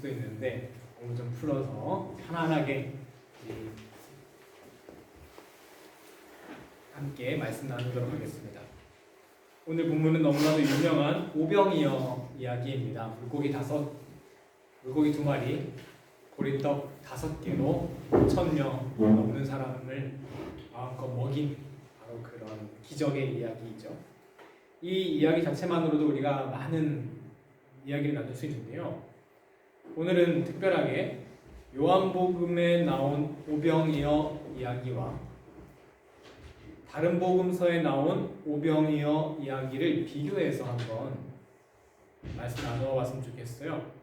수도 있는데 오늘 좀 풀어서 편안하게 함께 말씀 나누도록 하겠습니다. 오늘 본문은 너무나도 유명한 오병이어 이야기입니다. 물고기 2마리, 보리떡 5개로 5,000명 넘는 사람을 마음껏 먹인 바로 그런 기적의 이야기이죠. 이 이야기 자체만으로도 우리가 많은 이야기를 나눌 수 있는데요. 오늘은 특별하게 요한복음에 나온 오병이어 이야기와 다른 복음서에 나온 오병이어 이야기를 비교해서 한번 말씀 나누어 봤으면 좋겠어요.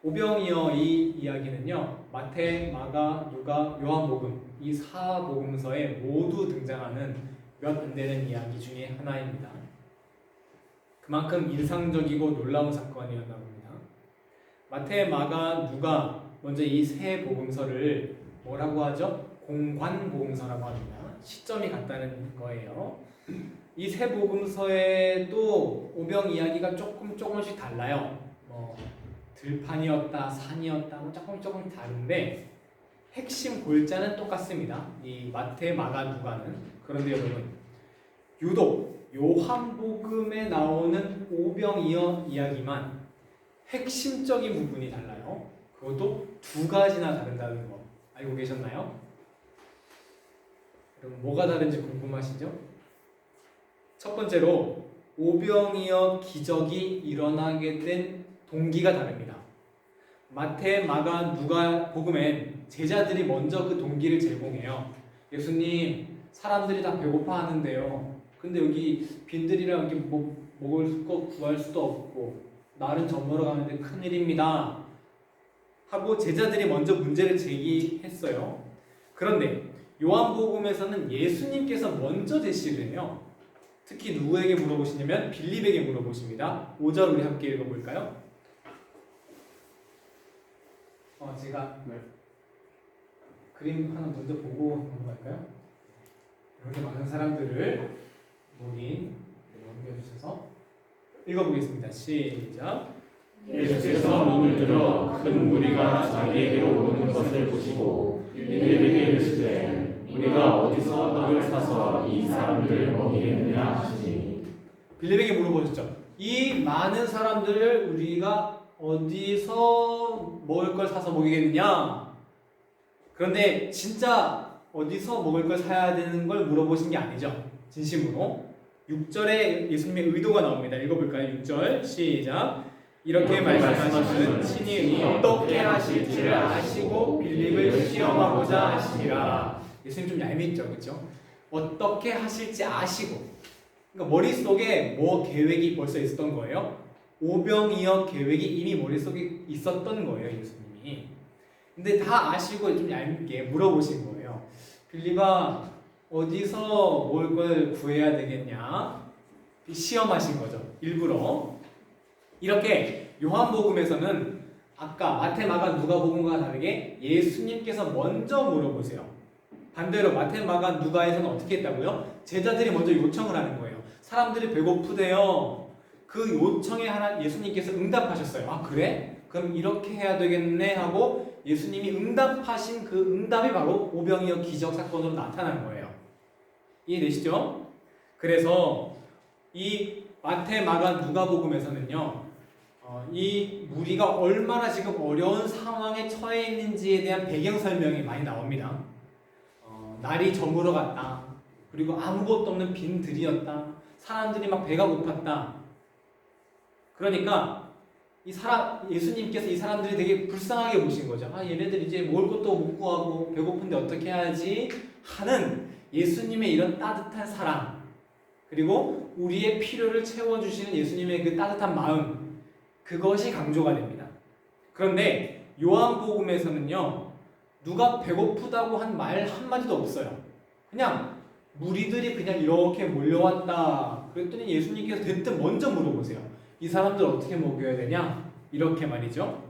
오병이어 이 이야기는요, 마태, 마가, 누가, 요한복음 이 4복음서에 모두 등장하는 몇 안 되는 이야기 중에 하나입니다. 그만큼 인상적이고 놀라운 사건이었나 봅니다. 마태, 마가, 누가 먼저 이 세 복음서를 뭐라고 하죠? 공관복음서라고 합니다. 시점이 같다는 거예요. 이 세 복음서에도 오병 이야기가 조금씩 달라요. 들판이었다, 산이었다, 조금 다른데 핵심 골자는 똑같습니다. 이 마태, 마가, 누가는. 그런데 여러분, 유독 요한복음에 나오는 오병이어 이야기만 핵심적인 부분이 달라요. 그것도 2가지나 다른다는 거 알고 계셨나요? 여러분, 뭐가 다른지 궁금하시죠? 첫 번째로 오병이어 기적이 일어나게 된 동기가 다릅니다. 마태, 마가, 누가 복음엔 제자들이 먼저 그 동기를 제공해요. 예수님, 사람들이 다 배고파 하는데요. 근데 여기 빈들이랑 여기 먹을 거 구할 수도 없고 날은 저물어 가는데 큰일입니다 하고 제자들이 먼저 문제를 제기했어요. 그런데 요한복음에서는 예수님께서 먼저 제시를 해요. 특히 누구에게 물어보시냐면 빌립에게 물어보십니다. 5절 우리 함께 읽어볼까요? 제가 그림 하나 먼저 보고 넘어갈까요? 이렇게 많은 사람들을 모인 넘겨주셔서 읽어보겠습니다. 시작. 예수께서 눈을 들어 큰 무리가 자기에게로 오는 것을 보시고 빌립에게 이르시되 우리가 어디서 떡을 사서 이 사람들을 먹이겠느냐 하시니. 빌립에게 물어보셨죠. 이 많은 사람들을 우리가 어디서 먹을 걸 사서 먹이겠느냐. 그런데 진짜 어디서 먹을 걸 사야 되는 걸 물어보신 게 아니죠. 진심으로. 6절에 예수님의 의도가 나옵니다. 읽어볼까요? 6절 시작. 이렇게 말씀하시는 친히 어떻게 하실지를 아시고 빌립을 시험하고자 하시니라. 예수님 좀 얄밉죠, 그렇죠? 어떻게 하실지 아시고, 그러니까 머릿속에 뭐 계획이 벌써 있었던 거예요? 오병이어 계획이 이미 머릿속에 있었던 거예요, 예수님이. 근데 다 아시고 좀 얄밉게 물어보신 거예요. 빌립아, 어디서 먹을 걸 구해야 되겠냐? 시험하신 거죠, 일부러. 이렇게 요한복음에서는 아까 마태, 마가, 누가복음과 다르게 예수님께서 먼저 물어보세요. 반대로 마태, 마가, 누가에서는 어떻게 했다고요? 제자들이 먼저 요청을 하는 거예요. 사람들이 배고프대요. 그 요청에 하나 예수님께서 응답하셨어요. 아, 그래? 그럼 이렇게 해야 되겠네 하고 예수님이 응답하신 그 응답이 바로 오병이어 기적 사건으로 나타난 거예요. 이해되시죠? 그래서 이 마태, 마가, 누가복음에서는요, 이 무리가 얼마나 지금 어려운 상황에 처해 있는지에 대한 배경 설명이 많이 나옵니다. 날이 저물어 갔다. 그리고 아무것도 없는 빈 들이었다. 사람들이 막 배가 고팠다. 그러니까 예수님께서 이 사람들이 되게 불쌍하게 보신 거죠. 아, 얘네들 이제 먹을 것도 못 구하고 배고픈데 어떻게 해야지 하는 예수님의 이런 따뜻한 사랑, 그리고 우리의 필요를 채워주시는 예수님의 그 따뜻한 마음, 그것이 강조가 됩니다. 그런데 요한복음에서는요, 누가 배고프다고 한 말 한마디도 없어요. 그냥 무리들이 그냥 이렇게 몰려왔다. 그랬더니 예수님께서 대뜸 먼저 물어보세요. 이 사람들 어떻게 먹여야 되냐? 이렇게 말이죠.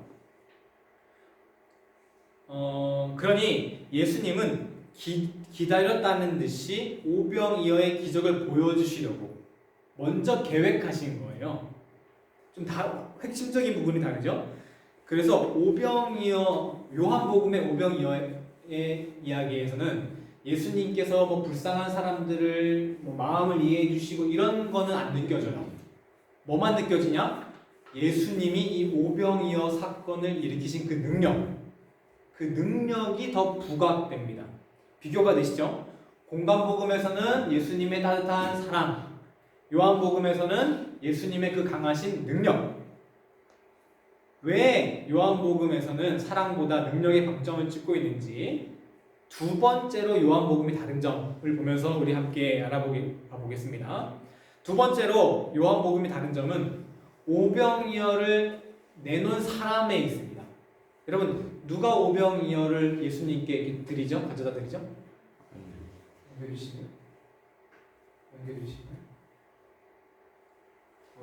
그러니 예수님은 기다렸다는 듯이 오병이어의 기적을 보여주시려고 먼저 계획하신 거예요. 좀 핵심적인 부분이 다르죠? 그래서 오병이어 요한복음의 오병이어의 이야기에서는 예수님께서 뭐 불쌍한 사람들을 뭐 마음을 이해해 주시고 이런 거는 안 느껴져요. 뭐만 느껴지냐? 예수님이 이 오병이어 사건을 일으키신 그 능력이 더 부각됩니다. 비교가 되시죠? 공간복음에서는 예수님의 따뜻한 사랑, 요한복음에서는 예수님의 그 강하신 능력. 왜 요한복음에서는 사랑보다 능력의 방점을 찍고 있는지 두 번째로 요한복음의 다른 점을 보면서 우리 함께 알아보겠습니다. 두 번째로 요한복음의 다른 점은 오병이어를 내놓은 사람에 있습니다. 여러분 누가 오병이어를 예수님께 드리죠? 가져다 드리죠? 넘겨주시면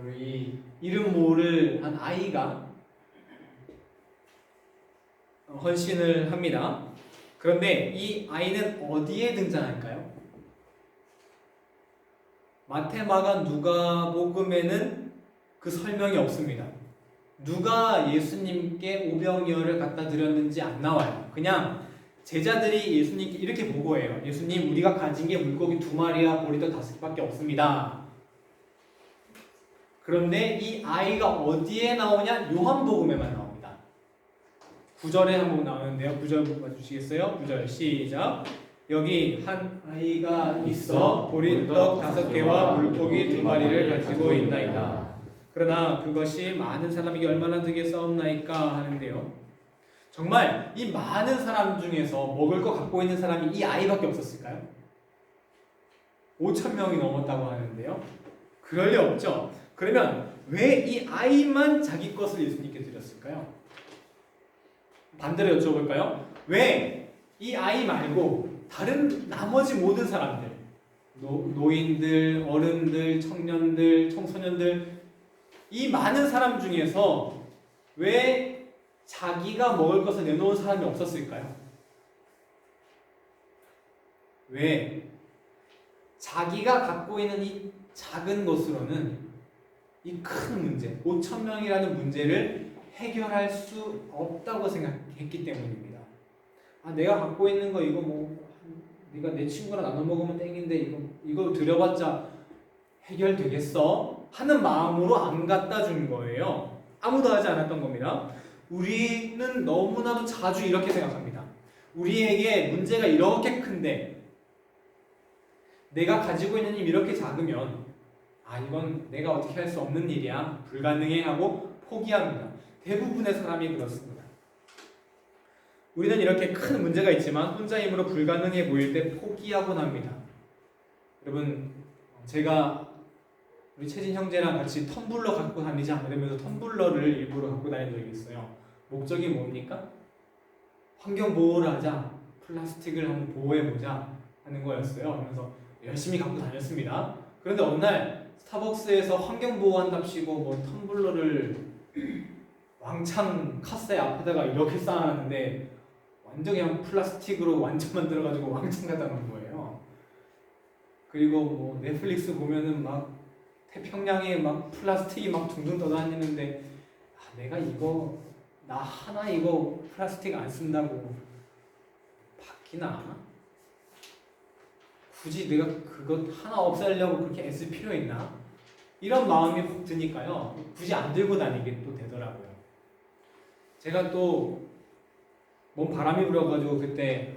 우리 이름 모를 한 아이가 헌신을 합니다. 그런데 이 아이는 어디에 등장할까요? 마태, 마가, 누가복음에는 그 설명이 없습니다. 누가 예수님께 오병이어를 갖다 드렸는지 안 나와요. 그냥 제자들이 예수님께 이렇게 보고해요. 예수님, 우리가 가진 게 물고기 2마리와 보리떡 5개밖에 없습니다. 그런데 이 아이가 어디에 나오냐? 요한복음에만 나옵니다. 9절에 한번 나오는데요. 9절 봐주시겠어요? 9절 시작. 여기 한 아이가 있어 보리떡 5개와 물고기 2마리를 가지고 있나이다. 그러나 그것이 많은 사람에게 얼마나 되겠사옵나이까 하는데요. 정말 이 많은 사람 중에서 먹을 거 갖고 있는 사람이 이 아이밖에 없었을까요? 5,000명이 넘었다고 하는데요. 그럴 리 없죠. 그러면 왜 이 아이만 자기 것을 예수님께 드렸을까요? 반대로 여쭤볼까요? 왜 이 아이 말고 다른 나머지 모든 사람들, 노인들, 어른들, 청년들, 청소년들, 이 많은 사람 중에서 왜 자기가 먹을 것을 내놓은 사람이 없었을까요? 왜? 자기가 갖고 있는 이 작은 것으로는 이 큰 문제, 5,000명이라는 문제를 해결할 수 없다고 생각했기 때문입니다. 내가 갖고 있는 거 이거 뭐 네가 내 친구랑 나눠 먹으면 땡인데 이거 드려봤자 해결되겠어? 하는 마음으로 안 갖다 준 거예요. 아무도 하지 않았던 겁니다. 우리는 너무나도 자주 이렇게 생각합니다. 우리에게 문제가 이렇게 큰데 내가 가지고 있는 힘이 이렇게 작으면 이건 내가 어떻게 할 수 없는 일이야, 불가능해 하고 포기합니다. 대부분의 사람이 그렇습니다. 우리는 이렇게 큰 문제가 있지만 혼자 힘으로 불가능해 보일 때 포기하곤 합니다. 여러분, 제가 우리 채진 형제랑 같이 텀블러 갖고 다니지 않으면서 텀블러를 일부러 갖고 다닌 적이 있어요. 목적이 뭡니까? 환경 보호를 하자, 플라스틱을 한번 보호해보자 하는 거였어요. 그래서 열심히 갖고 다녔습니다. 그런데 어느 날 스타벅스에서 환경 보호한답시고 뭐 텀블러를 왕창 카스에 앞에다가 이렇게 쌓아놨는데 완전 그냥 플라스틱으로 완전 만들어가지고 왕창 갖다 놓은 거예요. 그리고 뭐 넷플릭스 보면은 막 태평양에 막 플라스틱이 막 둥둥 떠다니는데 내가 나 하나 이거 플라스틱 안 쓴다고 바뀌나? 굳이 내가 그거 하나 없애려고 그렇게 애쓸 필요 있나? 이런 마음이 확 드니까요. 굳이 안 들고 다니게 또 되더라고요. 제가 또 몸 바람이 불어가지고 그때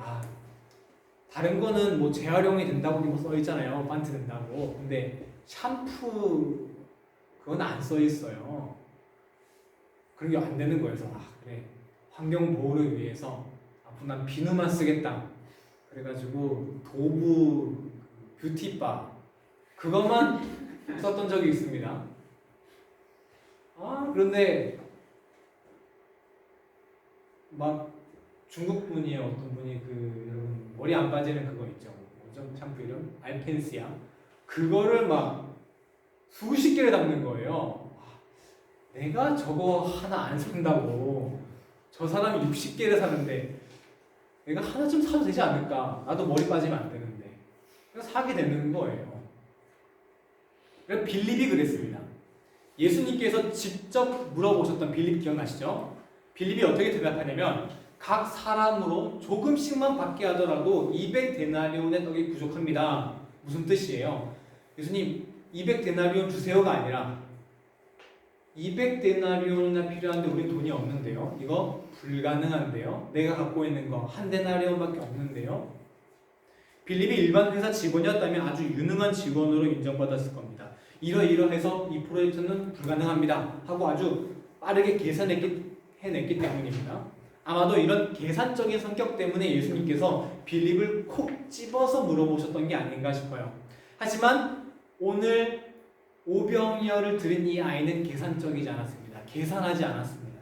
다른 거는 뭐 재활용이 된다고 뭐 써 있잖아요. 반트 된다고. 근데 샴푸 그건 안 써 있어요. 그런 게 안 되는 거여서 그래, 환경 보호를 위해서 앞으로 난 비누만 쓰겠다. 그래가지고 도브 뷰티바 그것만 썼던 적이 있습니다. 그런데 막 중국 분이에요. 어떤 분이 여러분 머리 안 빠지는 그거 있죠. 뭐죠? 샴푸 이름? 알펜시아. 그거를 막 수십 개를 담는 거예요. 내가 저거 하나 안 산다고 저 사람이 60개를 사는데 내가 하나 좀 사도 되지 않을까? 나도 머리 빠지면 안 되는데. 그래서 사게 되는 거예요. 그래서 빌립이 그랬습니다. 예수님께서 직접 물어보셨던 빌립 기억나시죠? 빌립이 어떻게 대답하냐면 각 사람으로 조금씩만 받게 하더라도 200데나리온의 떡이 부족합니다. 무슨 뜻이에요? 예수님 200데나리온 주세요가 아니라 200데나리온이나 필요한데 우린 돈이 없는데요. 이거 불가능한데요. 내가 갖고 있는 거 한 데나리온밖에 없는데요. 빌립이 일반 회사 직원이었다면 아주 유능한 직원으로 인정받았을 겁니다. 이러이러해서 이 프로젝트는 불가능합니다 하고 아주 빠르게 해냈기 때문입니다. 아마도 이런 계산적인 성격 때문에 예수님께서 빌립을 콕 집어서 물어보셨던 게 아닌가 싶어요. 하지만 오늘 오병이어를 들은 이 아이는 계산적이지 않았습니다. 계산하지 않았습니다.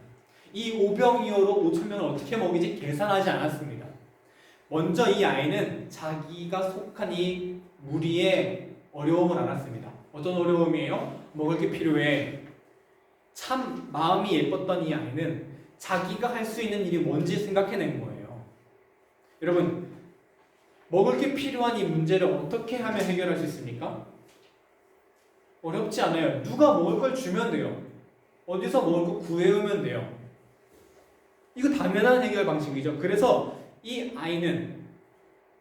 이 오병이어로 5,000명을 어떻게 먹이지 계산하지 않았습니다. 먼저 이 아이는 자기가 속한 이 무리의 어려움을 알았습니다. 어떤 어려움이에요? 먹을 게 필요해. 참 마음이 예뻤던 이 아이는 자기가 할 수 있는 일이 뭔지 생각해낸 거예요. 여러분, 먹을 게 필요한 이 문제를 어떻게 하면 해결할 수 있습니까? 어렵지 않아요. 누가 먹을 걸 주면 돼요. 어디서 먹을 거 구해오면 돼요. 이거 당연한 해결 방식이죠. 그래서 이 아이는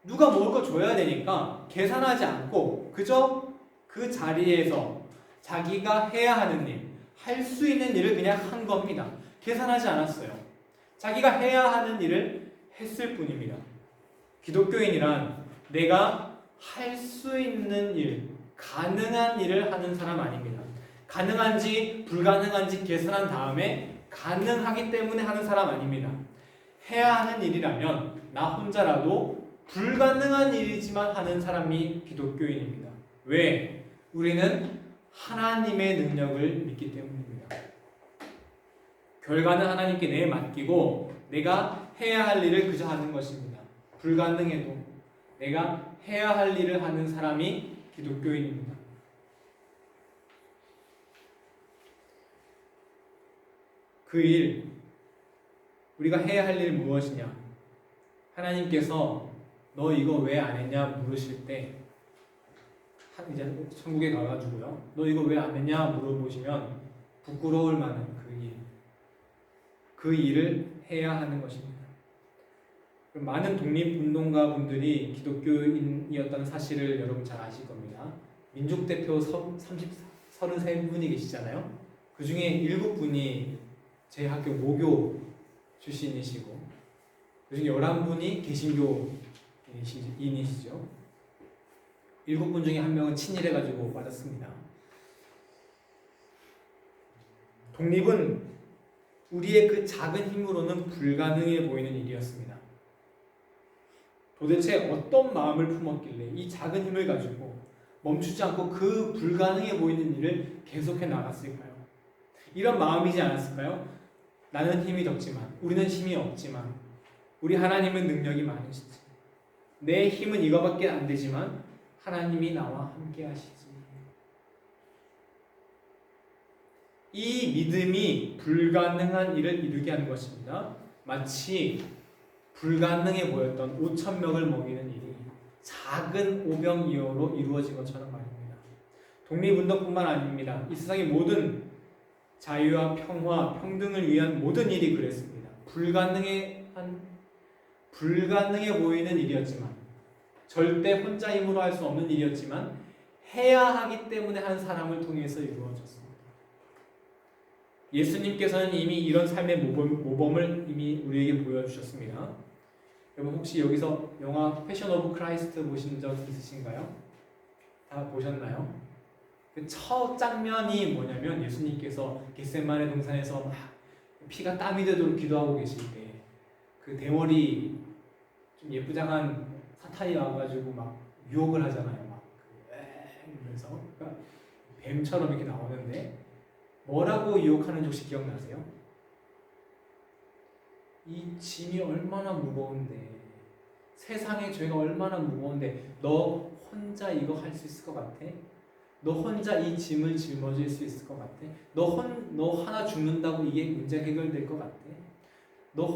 누가 먹을 거 줘야 되니까 계산하지 않고 그저 그 자리에서 자기가 해야 하는 일, 할 수 있는 일을 그냥 한 겁니다. 계산하지 않았어요. 자기가 해야 하는 일을 했을 뿐입니다. 기독교인이란 내가 할 수 있는 일, 가능한 일을 하는 사람 아닙니다. 가능한지 불가능한지 계산한 다음에 가능하기 때문에 하는 사람 아닙니다. 해야 하는 일이라면 나 혼자라도 불가능한 일이지만 하는 사람이 기독교인입니다. 왜? 우리는 하나님의 능력을 믿기 때문입니다. 결과는 하나님께 내맡기고 내가 해야 할 일을 그저 하는 것입니다. 불가능해도 내가 해야 할 일을 하는 사람이 기독교인입니다. 그 일, 우리가 해야 할 일 무엇이냐? 하나님께서 너 이거 왜 안 했냐 물으실 때 이제 천국에 가가지고요. 너 이거 왜 안 했냐 물어보시면 부끄러울 만한 그 일을 해야 하는 것입니다. 많은 독립운동가 분들이 기독교인이었다는 사실을 여러분 잘 아실 겁니다. 민족대표 33분이 계시잖아요. 그 중에 7분이 제 학교 모교 출신이시고 그 중에 11분이 개신교인이시죠. 7분 중에 1명은 친일해가지고 맞았습니다. 독립은 우리의 그 작은 힘으로는 불가능해 보이는 일이었습니다. 도대체 어떤 마음을 품었길래 이 작은 힘을 가지고 멈추지 않고 그 불가능해 보이는 일을 계속해 나갔을까요? 이런 마음이지 않았을까요? 나는 힘이 적지만, 우리는 힘이 없지만, 우리 하나님은 능력이 많으시지. 내 힘은 이거밖에 안 되지만 하나님이 나와 함께 하시지. 이 믿음이 불가능한 일을 이루게 하는 것입니다. 마치 불가능해 보였던 5,000명을 먹이는 일이 작은 오병이어로 이루어진 것처럼 말입니다. 독립운동뿐만 아닙니다. 이 세상의 모든 자유와 평화, 평등을 위한 모든 일이 그랬습니다. 불가능해 보이는 일이었지만, 절대 혼자 힘으로 할 수 없는 일이었지만 해야 하기 때문에 한 사람을 통해서 이루어졌습니다. 예수님께서는 이미 이런 삶의 모범을 이미 우리에게 보여주셨습니다. 여러분 혹시 여기서 영화 패션 오브 크라이스트 보신 적 있으신가요? 다 보셨나요? 그 첫 장면이 뭐냐면 예수님께서 겟세마네 동산에서 막 피가 땀이 되도록 기도하고 계실 때 그 대머리 좀 예쁘장한 사탄이 와가지고 막 유혹을 하잖아요. 막 이러면서 그러니까 뱀처럼 이렇게 나오는데 뭐라고 유혹하는지 혹시 기억나세요? 이 짐이 얼마나 무거운데, 세상의 죄가 얼마나 무거운데 너 혼자 이거 할 수 있을 것 같아? 너 혼자 이 짐을 짊어질 수 있을 것 같아? 너 하나 죽는다고 이게 문제 해결될 것 같아? 너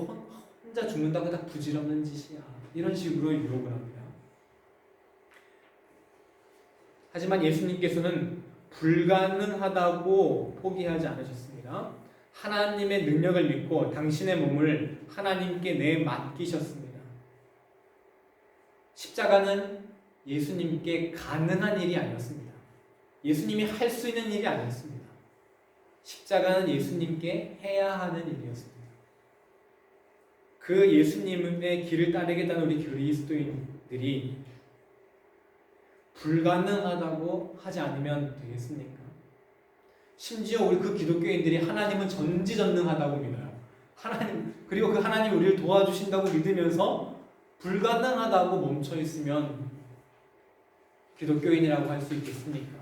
혼자 죽는다고 다 부질없는 짓이야. 이런 식으로 유혹을 합니다. 하지만 예수님께서는 불가능하다고 포기하지 않으셨습니다. 하나님의 능력을 믿고 당신의 몸을 하나님께 내맡기셨습니다. 십자가는 예수님께 가능한 일이 아니었습니다. 예수님이 할 수 있는 일이 아니었습니다. 십자가는 예수님께 해야 하는 일이었습니다. 그 예수님의 길을 따르겠다는 우리 그리스도인들이 불가능하다고 하지 않으면 되겠습니까? 심지어 우리 그 기독교인들이 하나님은 전지전능하다고 믿어요. 그리고 그 하나님 우리를 도와주신다고 믿으면서 불가능하다고 멈춰 있으면 기독교인이라고 할 수 있겠습니까?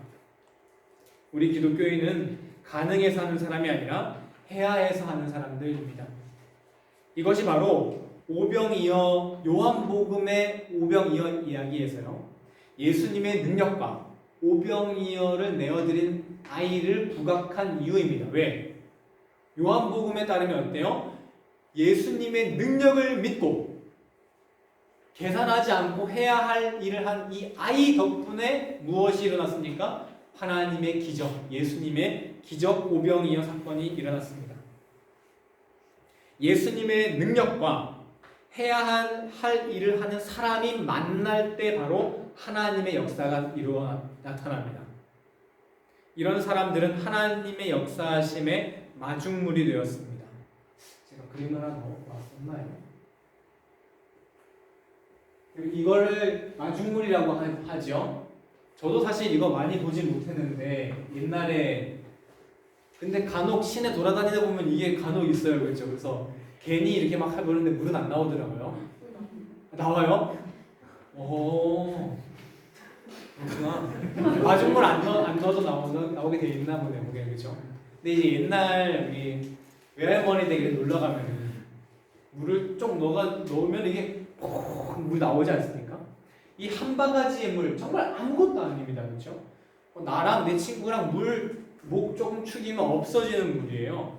우리 기독교인은 가능해서 하는 사람이 아니라 해야 해서 하는 사람들입니다. 이것이 바로 오병이어 요한복음의 오병이어 이야기에서요. 예수님의 능력과 오병이어를 내어드린 아이를 부각한 이유입니다. 왜? 요한복음에 따르면 어때요? 예수님의 능력을 믿고 계산하지 않고 해야 할 일을 한 이 아이 덕분에 무엇이 일어났습니까? 하나님의 기적, 예수님의 기적 오병이어 사건이 일어났습니다. 예수님의 능력과 해야 할 일을 하는 사람이 만날 때 바로 하나님의 역사가 나타납니다. 이런 사람들은 하나님의 역사하심의 마중물이 되었습니다. 제가 그림을 하나 넣어놨었나요? 이거를 마중물이라고 하죠. 저도 사실 이거 많이 보지 못했는데 옛날에 근데 간혹 시내 돌아다니다 보면 이게 간혹 있어요. 그렇죠? 그래서 괜히 이렇게 막 해보는데 물은 안 나오더라고요. 나와요? 오, 그렇구나. 마중물 안 넣어도 나오게 돼 있나 보네. 그게 그죠? 근데 이제 옛날 우리 외할머니 댁에 놀러 가면 물을 좀 넣으면 이게 물 나오지 않습니까? 이 한 바가지의 물 정말 아무것도 아닙니다. 그렇죠? 나랑 내 친구랑 목 조금 축이면 없어지는 물이에요.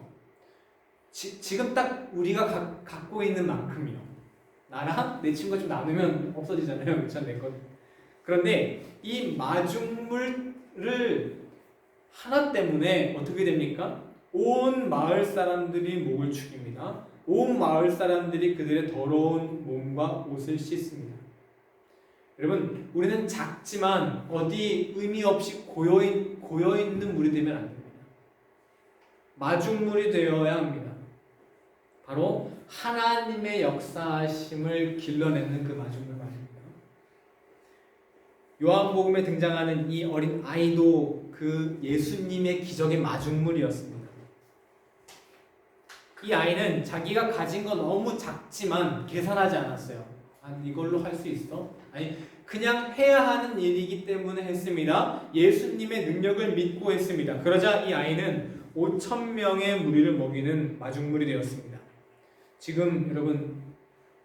지금 딱 우리가 갖고 있는 만큼이요. 나랑 내 친구가 좀 나누면 없어지잖아요. 그렇죠? 내 것. 그런데 이 마중물을 하나 때문에 어떻게 됩니까? 온 마을 사람들이 목을 축입니다. 온 마을 사람들이 그들의 더러운 몸과 옷을 씻습니다. 여러분, 우리는 작지만 어디 의미 없이 고여있는 물이 되면 안 됩니다. 마중물이 되어야 합니다. 바로 하나님의 역사심을 길러내는 그 마중물 말입니다. 요한복음에 등장하는 이 어린 아이도 그 예수님의 기적의 마중물이었습니다. 이 아이는 자기가 가진 건 너무 작지만 계산하지 않았어요. 이걸로 할 수 있어? 아니, 그냥 해야 하는 일이기 때문에 했습니다. 예수님의 능력을 믿고 했습니다. 그러자 이 아이는 5,000명의 무리를 먹이는 마중물이 되었습니다. 지금 여러분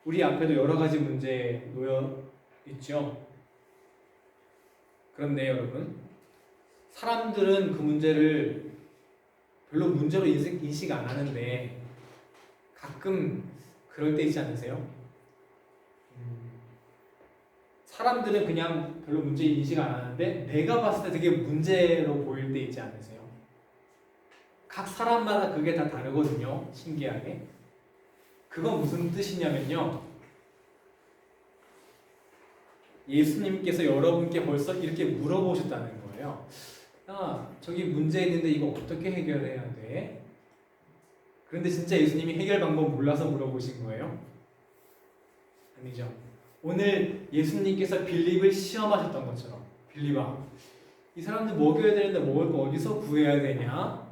우리 앞에도 여러 가지 문제 놓여 있죠. 그런데 여러분 사람들은 그 문제를 별로 문제로 인식 안 하는데 가끔 그럴 때 있지 않으세요? 사람들은 그냥 별로 문제 인식 안 하는데 내가 봤을 때 되게 문제로 보일 때 있지 않으세요? 각 사람마다 그게 다 다르거든요. 신기하게. 그건 무슨 뜻이냐면요. 예수님께서 여러분께 벌써 이렇게 물어보셨다는 거예요. 저기 문제 있는데 이거 어떻게 해결해야 돼? 그런데 진짜 예수님이 해결 방법 몰라서 물어보신 거예요? 아니죠. 오늘 예수님께서 빌립을 시험하셨던 것처럼 빌립아, 이 사람들 먹여야 되는데 먹을 거 어디서 구해야 되냐?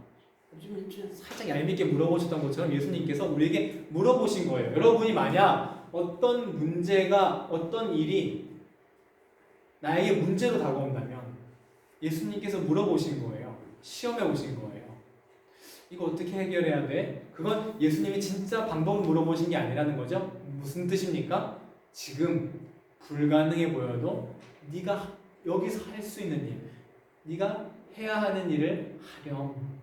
좀 살짝 얄밉게 물어보셨던 것처럼 예수님께서 우리에게 물어보신 거예요. 여러분이 만약 어떤 문제가 어떤 일이 나에게 문제로 다가온다면 예수님께서 물어보신 거예요. 시험해 보신 거예요. 이거 어떻게 해결해야 돼? 그건 예수님이 진짜 방법을 물어보신 게 아니라는 거죠. 무슨 뜻입니까? 지금 불가능해 보여도 네가 여기서 할 수 있는 일, 네가 해야 하는 일을 하렴.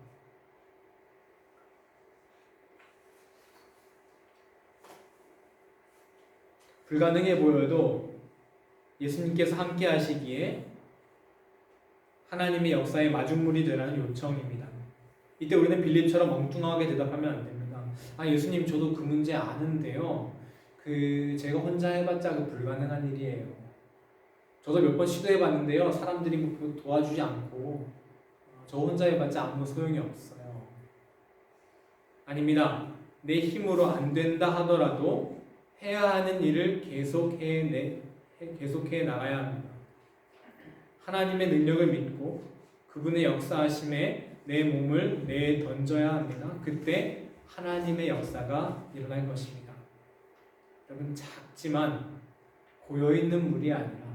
불가능해 보여도 예수님께서 함께 하시기에 하나님의 역사의 마중물이 되라는 요청입니다. 이때 우리는 빌립처럼 엉뚱하게 대답하면 안 됩니다. 아 예수님 저도 그 문제 아는데요. 제가 혼자 해봤자 불가능한 일이에요. 저도 몇 번 시도해봤는데요. 사람들이 뭐 도와주지 않고 저 혼자 해봤자 아무 소용이 없어요. 아닙니다. 내 힘으로 안 된다 하더라도 해야 하는 일을 계속해 나가야 합니다. 하나님의 능력을 믿고 그분의 역사하심에 내 몸을 내던져야 합니다. 그때 하나님의 역사가 일어날 것입니다. 여러분 작지만 고여있는 물이 아니라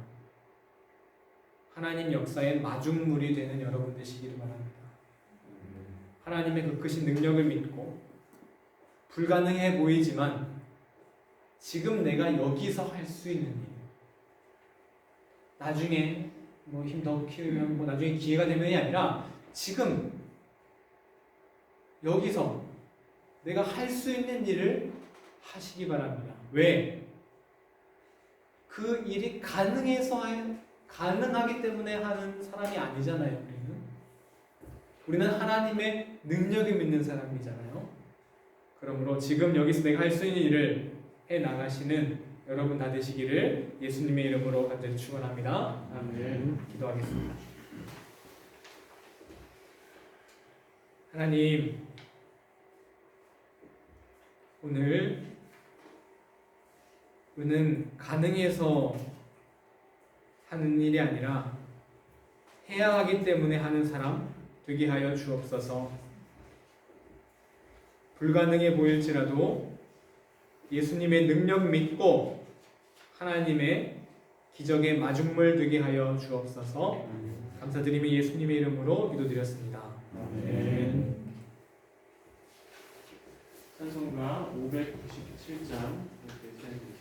하나님 역사의 마중물이 되는 여러분 되시기를 바랍니다. 하나님의 그 크신 능력을 믿고 불가능해 보이지만 지금 내가 여기서 할 수 있는 일 나중에 뭐 힘 더 키우면 뭐 나중에 기회가 되면이 아니라 지금 여기서 내가 할 수 있는 일을 하시기 바랍니다. 왜? 그 일이 가능하기 때문에 하는 사람이 아니잖아요. 우리는 하나님의 능력을 믿는 사람이잖아요. 그러므로 지금 여기서 내가 할 수 있는 일을 해 나가시는 여러분 다 되시기를 예수님의 이름으로 간절히 축원합니다. 아멘. 기도하겠습니다. 하나님, 오늘 우리는 가능해서 하는 일이 아니라 해야 하기 때문에 하는 사람 되게 하여 주옵소서. 불가능해 보일지라도 예수님의 능력 믿고 하나님의 기적의 마중물 되게 하여 주옵소서. 감사드리며 예수님의 이름으로 기도드렸습니다. 아멘. 찬송가 597장 이렇게 시작해 주시죠.